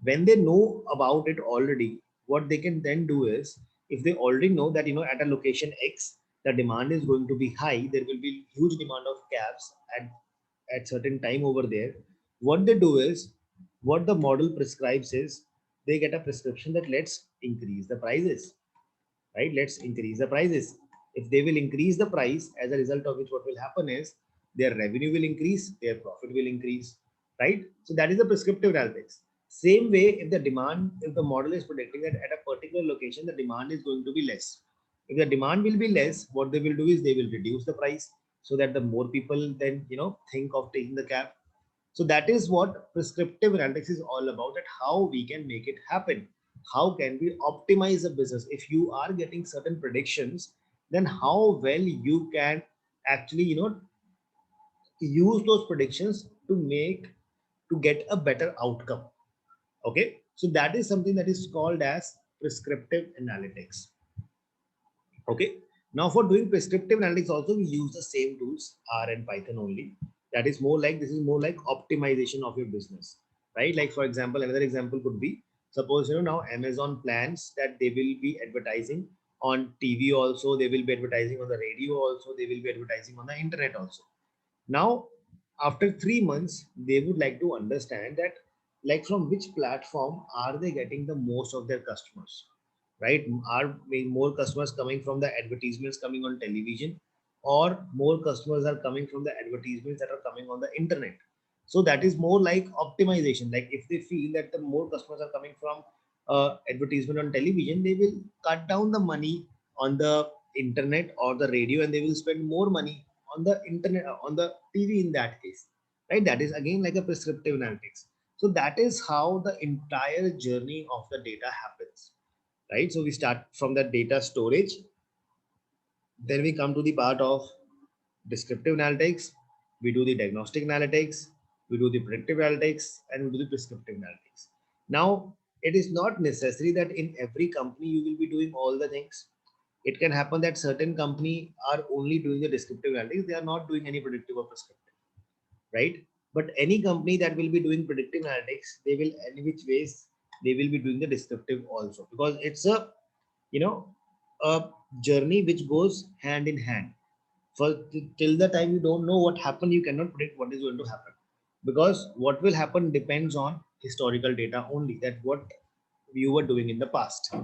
When they know about it already, what they can then do is, if they already know that, at a location X the demand is going to be high, there will be huge demand of cabs at certain time over there. What they do is, what the model prescribes is, they get a prescription that let's increase the prices, right? Let's increase the prices. If they will increase the price, as a result of which what will happen is their revenue will increase, their profit will increase, right? So that is the prescriptive analytics. Same way, if the model is predicting that at a particular location the demand is going to be less, if the demand will be less, what they will do is they will reduce the price so that the more people then think of taking the cab. So that is what prescriptive analytics is all about, that how we can make it happen. How can we optimize the business? If you are getting certain predictions, then how well you can actually, use those predictions to get a better outcome. Okay. So that is something that is called as prescriptive analytics. Okay. Now for doing prescriptive analytics also, we use the same tools, R and Python only. This is more like optimization of your business, right? Like for example, another example could be, suppose, now Amazon plans that they will be advertising on TV also, they will be advertising on the radio also, they will be advertising on the internet also. Now, after 3 months, they would like to understand that, like, from which platform are they getting the most of their customers, right? Are more customers coming from the advertisements coming on television, or more customers are coming from the advertisements that are coming on the internet? So that is more like optimization. Like if they feel that the more customers are coming from advertisement on television, they will cut down the money on the internet or the radio, and they will spend more money on the internet, on the TV in that case, right? That is again like a prescriptive analytics. So that is how the entire journey of the data happens, right? So we start from the data storage, then we come to the part of descriptive analytics, we do the diagnostic analytics, we do the predictive analytics, and we do the prescriptive analytics. Now, it is not necessary that in every company you will be doing all the things. It can happen that certain company are only doing the descriptive analytics, they are not doing any predictive or prescriptive, right? But any company that will be doing predictive analytics, they will, any which ways, they will be doing the descriptive also, because it's you know a journey which goes hand in hand. For till the time you don't know what happened, you cannot predict what is going to happen, because what will happen depends on historical data only, that what you were doing in the past,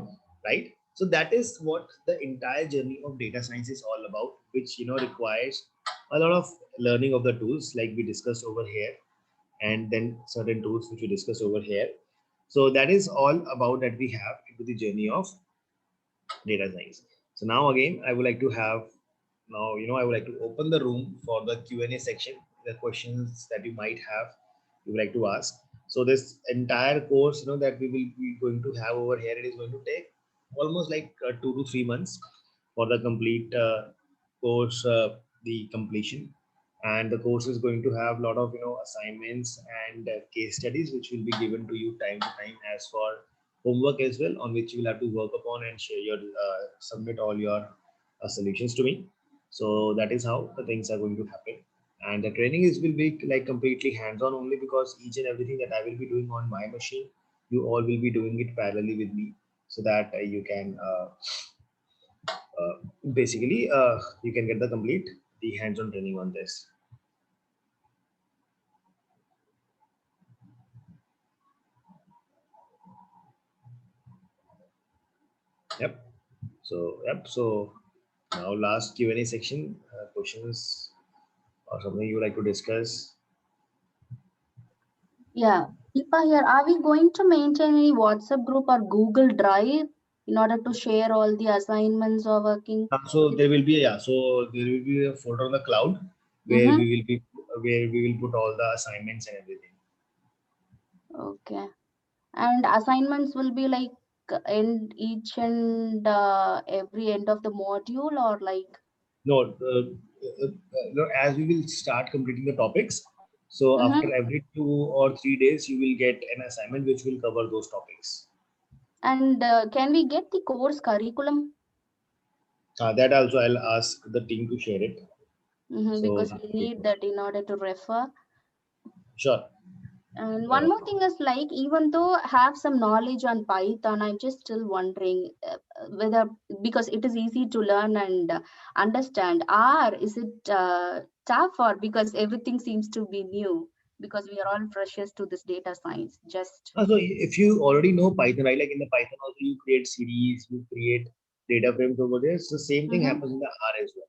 right? So that is what the entire journey of data science is all about, which requires a lot of learning of the tools like we discussed over here, and then certain tools which we discussed over here. So that is all about that we have into the journey of data science. So now again, I would like to have I would like to open the room for the Q&A section, the questions that you might have, you would like to ask. So this entire course, that we will be going to have over here, it is going to take almost like 2 to 3 months for the complete course, the completion. And the course is going to have a lot of assignments and case studies which will be given to you time to time as for homework as well, on which you will have to work upon and share your submit all your solutions to me. So that is how the things are going to happen. And the training is will be like completely hands-on only, because each and everything that I will be doing on my machine, you all will be doing it parallelly with me, so that you can basically you can get the complete the hands-on training on this. Yep. So now last Q&A section, questions or something you would like to discuss. Yeah, Deepa here. Are we going to maintain any WhatsApp group or Google Drive in order to share all the assignments or working? So there will be so there will be a folder on the cloud where we will put all the assignments and everything. Okay. And assignments will be like end each and every end of the module, or like? No, as we will start completing the topics. So after every 2 or 3 days, you will get an assignment which will cover those topics. And can we get the course curriculum? That also I'll ask the team to share it. Because we need that in order to refer. Sure. And one more thing is, like, even though I have some knowledge on Python, I'm just still wondering whether, because it is easy to learn and understand, R, is it tough, or because everything seems to be new, because we are all freshers to this data science? Just so if you already know Python, right? Like in the Python also you create series, you create data frames over there. So the same thing happens in the R as well.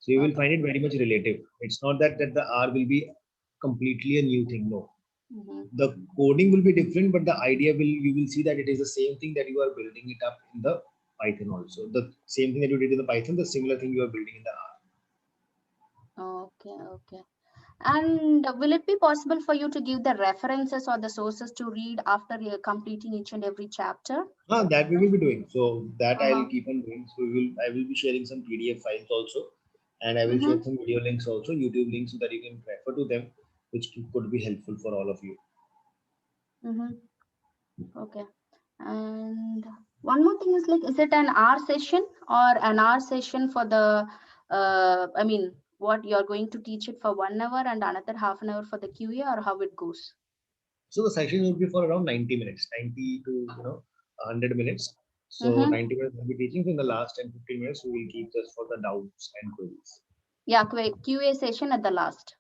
So you will find it very much relative. It's not that the R will be completely a new thing. No. The coding will be different, but the idea you will see that it is the same thing that you are building it up in the Python also. The same thing that you did in the Python, the similar thing you are building in the R. Okay. And will it be possible for you to give the references or the sources to read after you're completing each and every chapter? That we will be doing. So that I'll keep on doing. So I will be sharing some PDF files also, and I will share some video links also, YouTube links, so that you can refer to them, which could be helpful for all of you. Okay. And one more thing is, like, is it an hour session or an hour session for the, I mean, what you're going to teach it for 1 hour and another half an hour for the QA, or how it goes? So the session will be for around 90 minutes, 90 to 100 minutes. So 90 minutes will be teaching. In the last 10-15 minutes, we will keep just for the doubts and queries. Yeah, QA session at the last.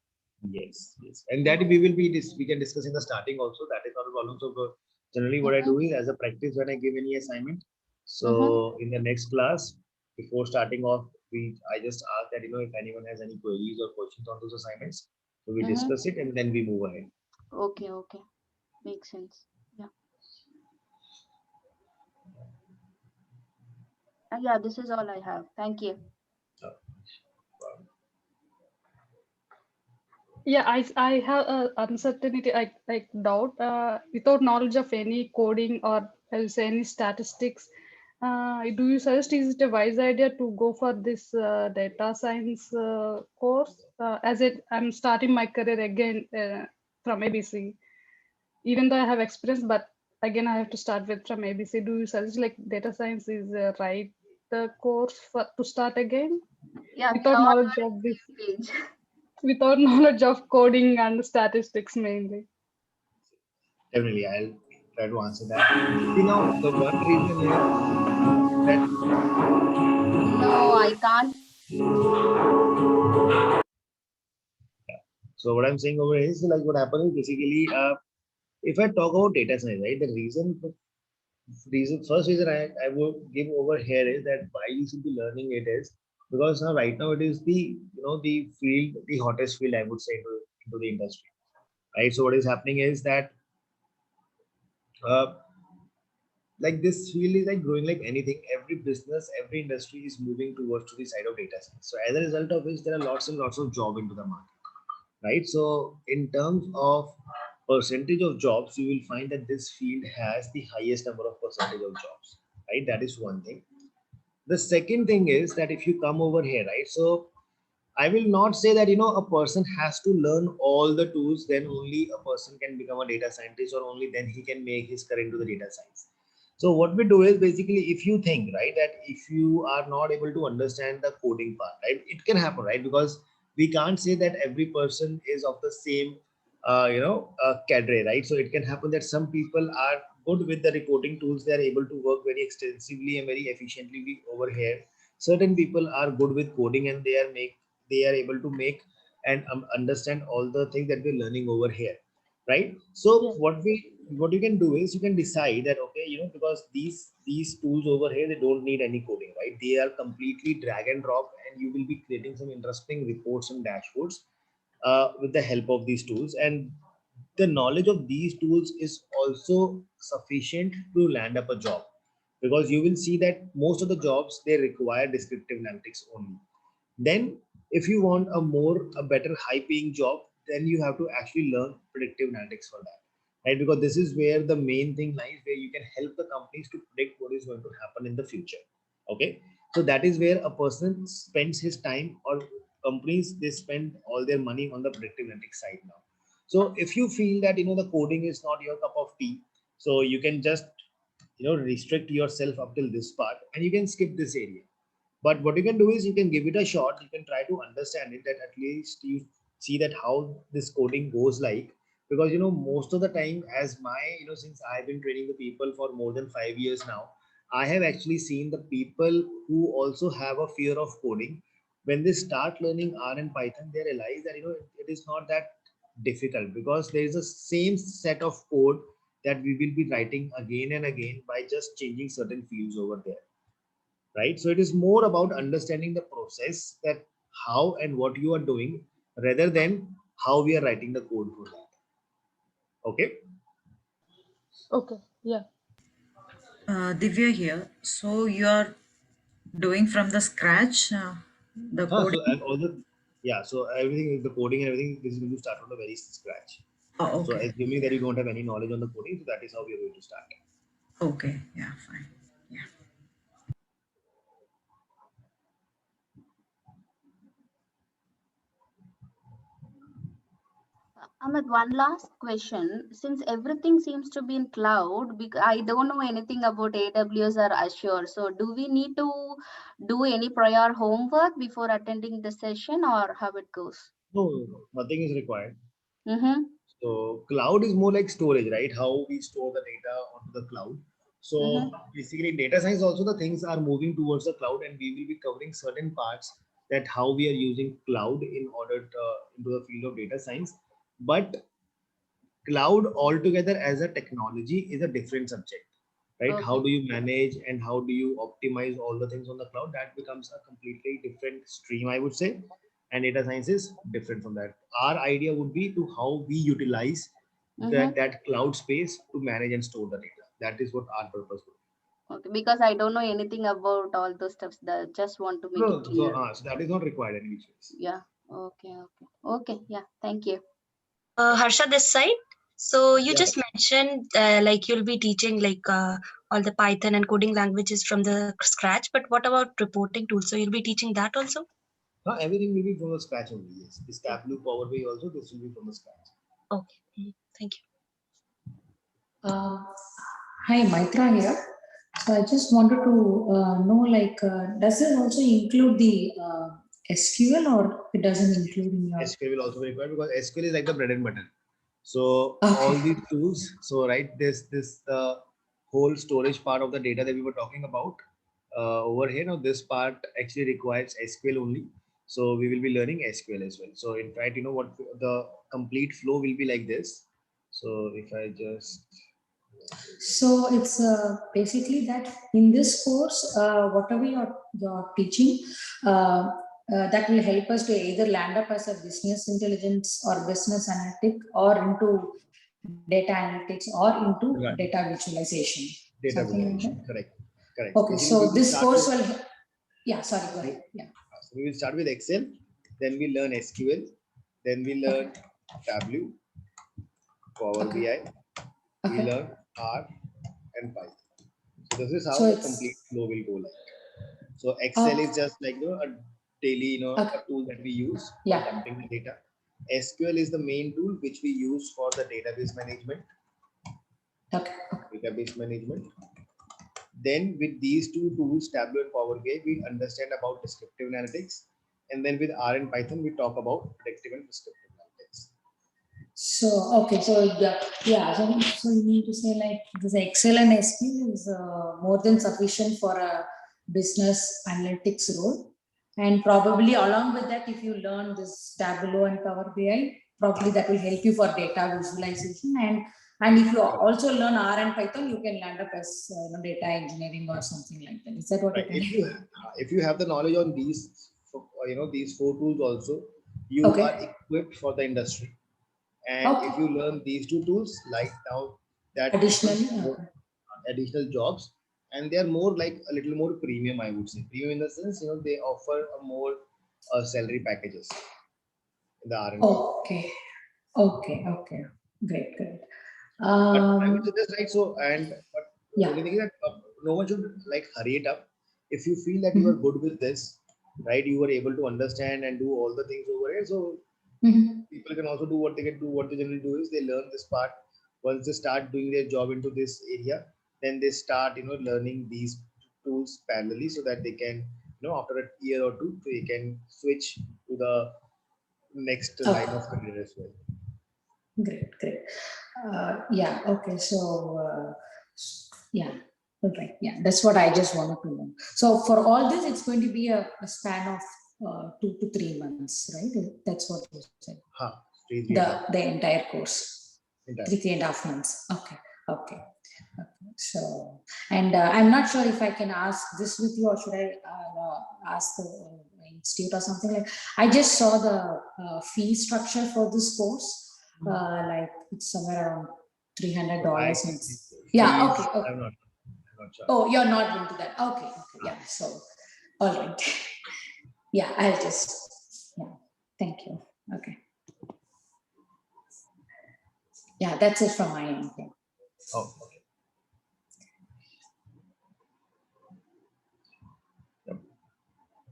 Yes. And that we can discuss in the starting also. That is not a problem. So generally what I do is, as a practice, when I give any assignment, so in the next class, before starting off, I just ask that, if anyone has any queries or questions on those assignments, so we discuss it and then we move ahead. Okay. Makes sense. Yeah. Yeah, this is all I have. Thank you. Yeah, I have a uncertainty, like doubt. Without knowledge of any coding or I'll say any statistics, do you suggest is it a wise idea to go for this data science course? I'm starting my career again from ABC, even though I have experience, but again I have to start from ABC. Do you suggest like data science is the right course to start again? Yeah, without knowledge of this. Without knowledge of coding and statistics mainly. Definitely, I'll try to answer that. The one reason is that no, I can't. So what I'm saying over here is, like, what happens is basically, if I talk about data science, right, first reason I would give over here is that why you should be learning it is because now right now it is the the field, the hottest field I would say into the industry, right? So what is happening is that uh, like this field is like growing like anything. Every business, every industry is moving towards to the side of data science. So as a result of which, there are lots and lots of job into the market, right? So in terms of percentage of jobs, you will find that this field has the highest number of percentage of jobs, right? That is one thing. The second thing is that if you come over here, right? So I will not say that a person has to learn all the tools, then only a person can become a data scientist, or only then he can make his career into the data science. So what we do is basically, if you think, right, that if you are not able to understand the coding part, right, it can happen, right? Because we can't say that every person is of the same cadre, right? So it can happen that some people are good with the reporting tools, they are able to work very extensively and very efficiently over here. Certain people are good with coding, and they are able to make and understand all the things that we're learning over here, right? So Yes. what you can do is you can decide that, okay, because these tools over here, they don't need any coding, right? They are completely drag and drop, and you will be creating some interesting reports and dashboards with the help of these tools. And the knowledge of these tools is also sufficient to land up a job, because you will see that most of the jobs, they require descriptive analytics only. Then if you want a better high paying job, then you have to actually learn predictive analytics for that, right? Because this is where the main thing lies, where you can help the companies to predict what is going to happen in the future. Okay, so that is where a person spends his time, or companies, they spend all their money on the predictive analytics side now. So if you feel that the coding is not your cup of tea, so you can just restrict yourself up till this part, and you can skip this area. But what you can do is you can give it a shot. You can try to understand it, that at least you see that how this coding goes like. Because most of the time, as my since I've been training the people for more than 5 years now, I have actually seen the people who also have a fear of coding. When they start learning R and Python, they realize that it is not that difficult, because there is a same set of code that we will be writing again and again by just changing certain fields over there, right? So it is more about understanding the process, that how and what you are doing, rather than how we are writing the code for that. Okay. Okay. Yeah. Divya here. So you are doing from the scratch the So coding? and also, yeah, so everything, the coding and everything, this is going to start from the very scratch. Oh, So okay. assuming that you don't have any knowledge on the coding, so that is how we are going to start. Okay. Yeah, fine. Yeah. Ahmed, one last question. Since everything seems to be in cloud, I don't know anything about AWS or Azure. So, do we need to do any prior homework before attending the session, or how it goes? No, nothing is required. Mm-hmm. So cloud is more like storage, right? How we store the data onto the cloud. So Mm-hmm. basically, data science also, the things are moving towards the cloud, and we will be covering certain parts, that how we are using cloud in order to, into the field of data science. But cloud altogether as a technology is a different subject, right? How Okay. do you manage and how do you optimize all the things on the cloud? That becomes a completely different stream, I would say. And data science is different from that. Our idea would be to how we utilize Mm-hmm. that cloud space to manage and store the data. That is what our purpose would Okay. Because I don't know anything about all those stuffs. That just want to be. make it No, so, clear. so that is not required any which ways. Yeah. Okay. Okay. Okay. Yeah. Thank you. Harsha, this side. So you Yeah. just mentioned like you'll be teaching like all the Python and coding languages from the scratch, but what about reporting tools? So you'll be teaching that also? Everything will be from the scratch only. Yes. This Tableau, Power BI also, this will be from the scratch. Okay, thank you. Um, Hi, Maitra here. So I just wanted to know, like, does it also include the SQL, or it doesn't include in your? SQL will also be required, because SQL is like the bread and butter. So all Okay. these tools, so right, this whole storage part of the data that we were talking about over here. Now this part actually requires SQL only. So we will be learning SQL as well. So in fact, what the complete flow will be like this. So if I just So it's basically that in this course, whatever you're teaching, that will help us to either land up as a business intelligence or business analytic or into data analytics or into Right. data visualization. Data Something like visualization. that. Correct. Correct. Okay, Basically, so we will this start course with, will, yeah, sorry, go ahead. Yeah. so we will start with Excel, then we learn SQL, then we learn Tableau, Power Okay. BI, we Okay. learn R and Python. So this is how So the it's complete flow will go like. So Excel is just like a daily, okay. a tool that we use for Yeah. dumping the data. SQL is the main tool which we use for the database management. Okay. Database management. Then with these two tools, Tableau and Power BI, we understand about descriptive analytics. And then with R and Python, we talk about predictive and prescriptive analytics. So, okay, so so you mean to say like this Excel and SQL is more than sufficient for a business analytics role. And probably along with that, if you learn this Tableau and Power BI, probably that will help you for data visualization. And if you also learn R and Python, you can land up as data engineering or something like that. Is that what Right. you're If you have the knowledge on these, these four tools also, you Okay. are equipped for the industry. And if you learn these two tools, like now that Additionally, additional jobs, and they are more like a little more premium, I would say. Premium in the sense, they offer a more salary packages in the R&D. Okay. Great. But I would Um, suggest, right? So, but Yeah. only thing is that no one should like hurry it up. If you feel that you are good with this, right? You are able to understand and do all the things over here. So people can also do what they can do. What they generally do is they learn this part. Once they start doing their job into this area, then they start, learning these tools parallelly so that they can, after a year or two, they can switch to the next line of career as well. Great. Yeah. Okay. So, yeah. Okay. Yeah. That's what I just wanted to know. So for all this, it's going to be a span of 2 to 3 months, right? That's what you said. The entire course. 3.5 months. Okay. So, and I'm not sure if I can ask this with you or should I ask the institute or something like. I just saw the fee structure for this course. Like it's somewhere around $300. Yeah. Okay. I'm not sure. Oh, you're not into that. Okay. Yeah. So, all right. Yeah. I'll just. Yeah. Thank you. Okay. Yeah. That's it from my end. Yeah. Oh, okay. Yep.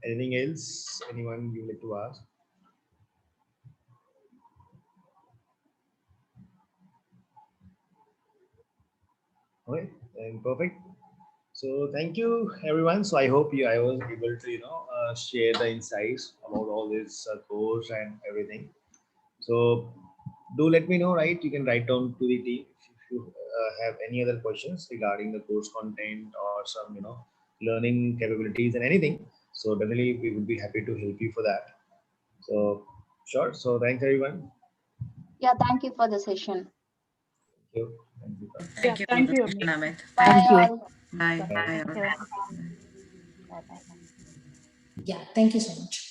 Anything else? Anyone you would like to ask? Okay, and perfect. So thank you, everyone. So I hope I was able to share the insights about all this course and everything. So do let me know, right? You can write down to the team if you have any other questions regarding the course content or some learning capabilities and anything. So definitely we would be happy to help you for that. So sure. So thanks everyone. Yeah, thank you for the session. Thank you. Thank you, Thank you, Amit. Bye Thank you. all. Bye. Bye. Bye. Yeah. Yeah. Thank you so much.